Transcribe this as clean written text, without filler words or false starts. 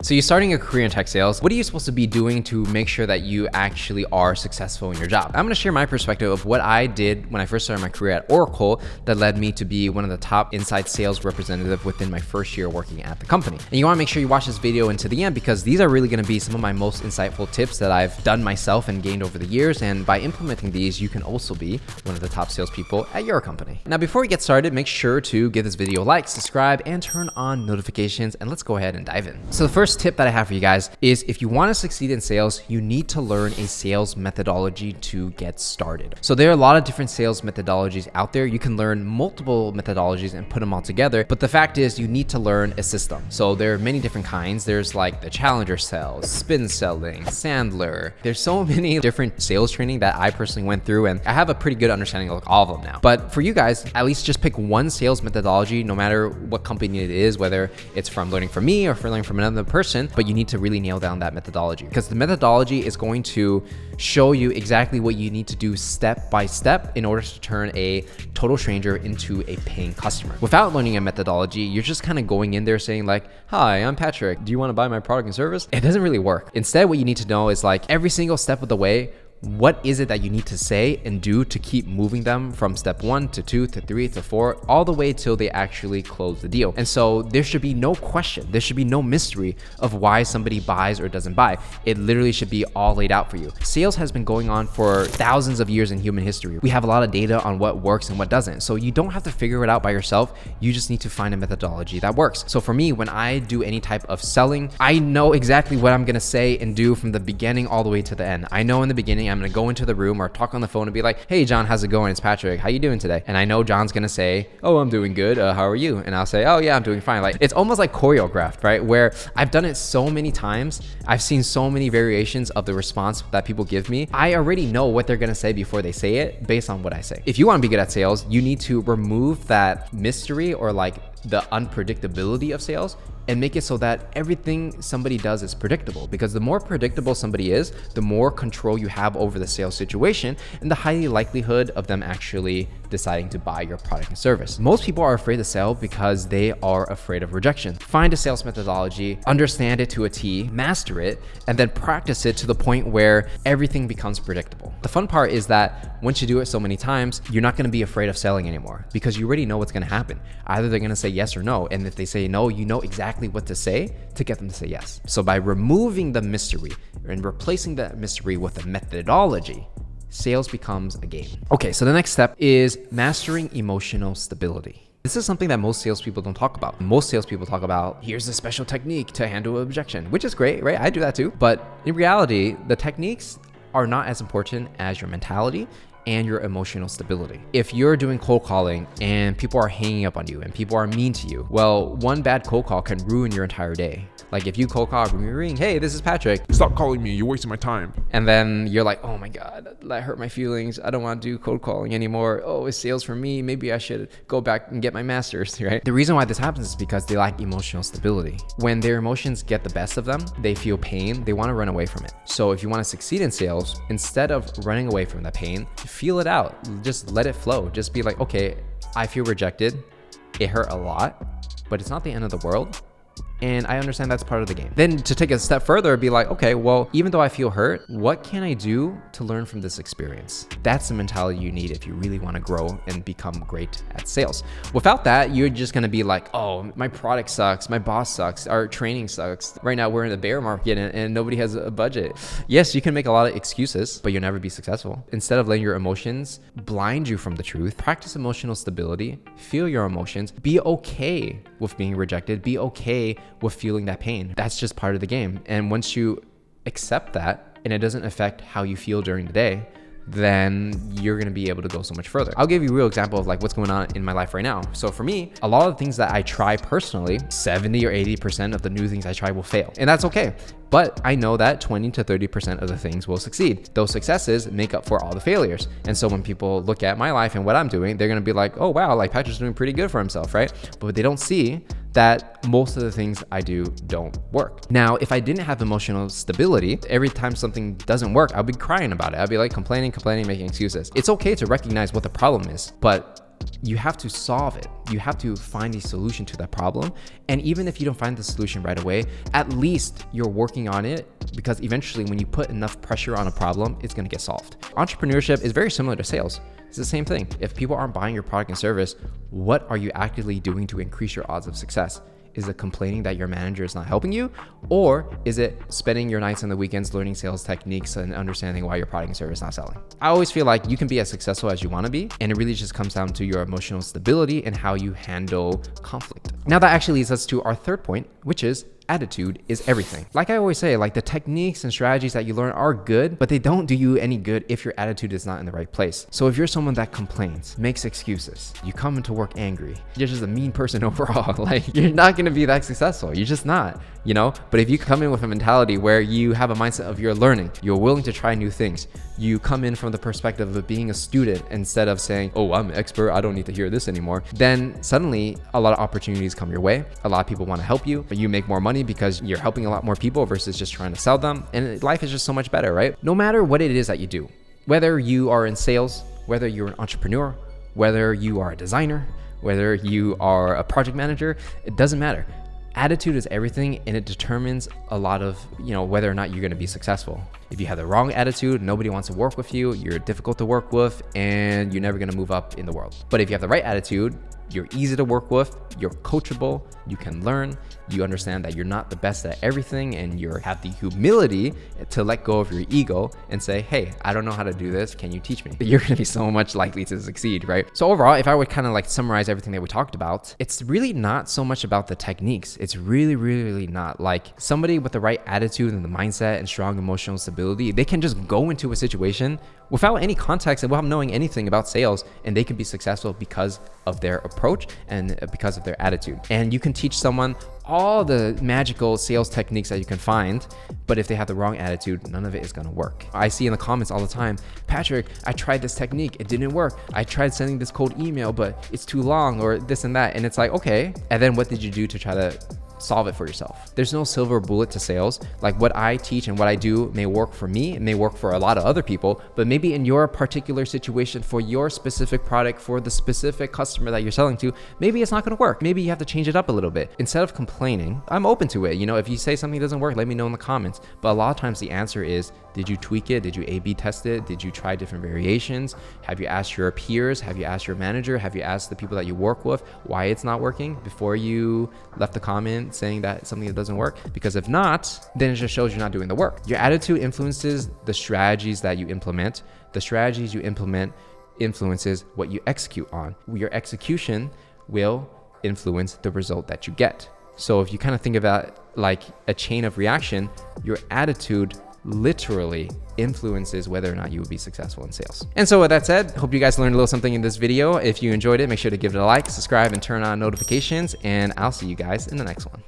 So you're starting a career in tech sales. What are you supposed to be doing to make sure that you actually are successful in your job? I'm gonna share my perspective of what I did when I first started my career at Oracle that led me to be one of the top inside sales representative within my first year working at the company. And you wanna make sure you watch this video into the end because these are really gonna be some of my most insightful tips that I've done myself and gained over the years. And by implementing these, you can also be one of the top salespeople at your company. Now, before we get started, make sure to give this video a like, subscribe, and turn on notifications. And let's go ahead and dive in. So the first tip that I have for you guys is if you want to succeed in sales, you need to learn a sales methodology to get started. So there are a lot of different sales methodologies out there. You can learn multiple methodologies and put them all together. But the fact is you need to learn a system. So there are many different kinds. There's like the challenger sales, spin selling, Sandler. There's so many different sales training that I personally went through, and I have a pretty good understanding of all of them now. But for you guys, at least just pick one sales methodology, no matter what company it is, whether it's from learning from me or from learning from another person. But you need to really nail down that methodology because the methodology is going to show you exactly what you need to do step by step in order to turn a total stranger into a paying customer. Without learning a methodology, you're just kind of going in there saying like, hi, I'm Patrick. Do you want to buy my product and service? It doesn't really work. Instead, what you need to know is like every single step of the way, what is it that you need to say and do to keep moving them from step 1 to 2 to 3 to 4, all the way till they actually close the deal. And so there should be no question, there should be no mystery of why somebody buys or doesn't buy. It literally should be all laid out for you. Sales has been going on for thousands of years in human history. We have a lot of data on what works and what doesn't. So you don't have to figure it out by yourself. You just need to find a methodology that works. So for me, when I do any type of selling, I know exactly what I'm gonna say and do from the beginning all the way to the end. I know in the beginning, I'm gonna go into the room or talk on the phone and be like, hey, John, how's it going? It's Patrick. How you doing today? And I know John's gonna say, oh, I'm doing good. How are you? And I'll say, oh yeah, I'm doing fine. Like it's almost like choreographed, right? Where I've done it so many times. I've seen so many variations of the response that people give me. I already know what they're gonna say before they say it based on what I say. If you wanna be good at sales, you need to remove that mystery or like the unpredictability of sales and make it so that everything somebody does is predictable, because the more predictable somebody is, the more control you have over the sales situation and the high likelihood of them actually deciding to buy your product and service. Most people are afraid to sell because they are afraid of rejection. Find a sales methodology, understand it to a T, master it, and then practice it to the point where everything becomes predictable. The fun part is that once you do it so many times, you're not gonna be afraid of selling anymore because you already know what's gonna happen. Either they're gonna say yes or no, and if they say no, you know exactly what to say to get them to say yes. So by removing the mystery and replacing that mystery with a methodology, sales becomes a game. Okay, so the next step is mastering emotional stability. This is something that most salespeople don't talk about. Most salespeople talk about, here's a special technique to handle an objection, which is great, right? I do that too. But in reality, the techniques are not as important as your mentality and your emotional stability. If you're doing cold calling and people are hanging up on you and people are mean to you, well, one bad cold call can ruin your entire day. Like if you cold call, ring, hey, this is Patrick. Stop calling me, you're wasting my time. And then you're like, oh my God, that hurt my feelings. I don't want to do cold calling anymore. Oh, it's sales for me. Maybe I should go back and get my master's, right? The reason why this happens is because they lack emotional stability. When their emotions get the best of them, they feel pain, they want to run away from it. So if you want to succeed in sales, instead of running away from the pain, feel it out. Just let it flow. Just be like, okay, I feel rejected. It hurt a lot, but it's not the end of the world. And I understand that's part of the game. Then to take a step further, be like, okay, well, even though I feel hurt, what can I do to learn from this experience? That's the mentality you need if you really want to grow and become great at sales. Without that, you're just going to be like, oh, my product sucks. My boss sucks. Our training sucks. Right now we're in a bear market and nobody has a budget. Yes, you can make a lot of excuses, but you'll never be successful. Instead of letting your emotions blind you from the truth, practice emotional stability, feel your emotions, be okay with being rejected, be okay with feeling that pain. That's just part of the game. And once you accept that and it doesn't affect how you feel during the day, then you're going to be able to go so much further. I'll give you a real example of like what's going on in my life right now. So for me, a lot of the things that I try personally, 70 or 80% of the new things I try will fail. And that's okay. But I know that 20 to 30% of the things will succeed. Those successes make up for all the failures. And so when people look at my life and what I'm doing, they're going to be like, oh, wow, like Patrick's doing pretty good for himself, right? But they don't see that most of the things I do don't work. Now, if I didn't have emotional stability, every time something doesn't work, I'll be crying about it. I'll be like complaining, making excuses. It's okay to recognize what the problem is, but you have to solve it. You have to find a solution to that problem. And even if you don't find the solution right away, at least you're working on it, because eventually when you put enough pressure on a problem, it's going to get solved. Entrepreneurship is very similar to sales. It's the same thing. If people aren't buying your product and service, what are you actively doing to increase your odds of success? Is it complaining that your manager is not helping you? Or is it spending your nights and the weekends learning sales techniques and understanding why your product and service is not selling? I always feel like you can be as successful as you want to be, and it really just comes down to your emotional stability and how you handle conflict. Now that actually leads us to our third point, which is attitude is everything. Like I always say, like the techniques and strategies that you learn are good, but they don't do you any good if your attitude is not in the right place. So if you're someone that complains, makes excuses, you come into work angry, you're just a mean person overall, like you're not going to be that successful. You're just not, you know? But if you come in with a mentality where you have a mindset of you're learning, you're willing to try new things, you come in from the perspective of being a student instead of saying, oh, I'm an expert, I don't need to hear this anymore, then suddenly a lot of opportunities come your way. A lot of people want to help you, but you make more money because you're helping a lot more people versus just trying to sell them. And life is just so much better, right? No matter what it is that you do, whether you are in sales, whether you're an entrepreneur, whether you are a designer, whether you are a project manager, it doesn't matter. Attitude is everything, and it determines a lot of, whether or not you're going to be successful. If you have the wrong attitude, nobody wants to work with you, you're difficult to work with, and you're never going to move up in the world. But if you have the right attitude, you're easy to work with, you're coachable, you can learn, you understand that you're not the best at everything, and you have the humility to let go of your ego and say, hey, I don't know how to do this, can you teach me? You're gonna be so much likely to succeed, right? So overall, if I would kind of like summarize everything that we talked about, it's really not so much about the techniques. It's really not. Like somebody with the right attitude and the mindset and strong emotional stability, they can just go into a situation without any context and without knowing anything about sales, and they can be successful because of their approach and because of their attitude. And you can teach someone all the magical sales techniques that you can find, but if they have the wrong attitude, none of it is gonna work. I see in the comments all the time, Patrick, I tried this technique, it didn't work. I tried sending this cold email, but it's too long, or this and that. And it's like, okay, and then what did you do to try to solve it for yourself? There's no silver bullet to sales. Like what I teach and what I do may work for me, it may work for a lot of other people, but maybe in your particular situation for your specific product, for the specific customer that you're selling to, maybe it's not going to work. Maybe you have to change it up a little bit. Instead of complaining, I'm open to it. If you say something doesn't work, let me know in the comments. But a lot of times the answer is, did you tweak it? Did you A/B test it? Did you try different variations? Have you asked your peers? Have you asked your manager? Have you asked the people that you work with why it's not working before you left the comment saying that it's something that doesn't work? Because if not, then it just shows you're not doing the work. Your attitude influences the strategies that you implement. The strategies you implement influences what you execute on. Your execution will influence the result that you get. So if you kind of think about like a chain of reaction, your attitude literally influences whether or not you will be successful in sales. And so with that said, hope you guys learned a little something in this video. If you enjoyed it, make sure to give it a like, subscribe, and turn on notifications, and I'll see you guys in the next one.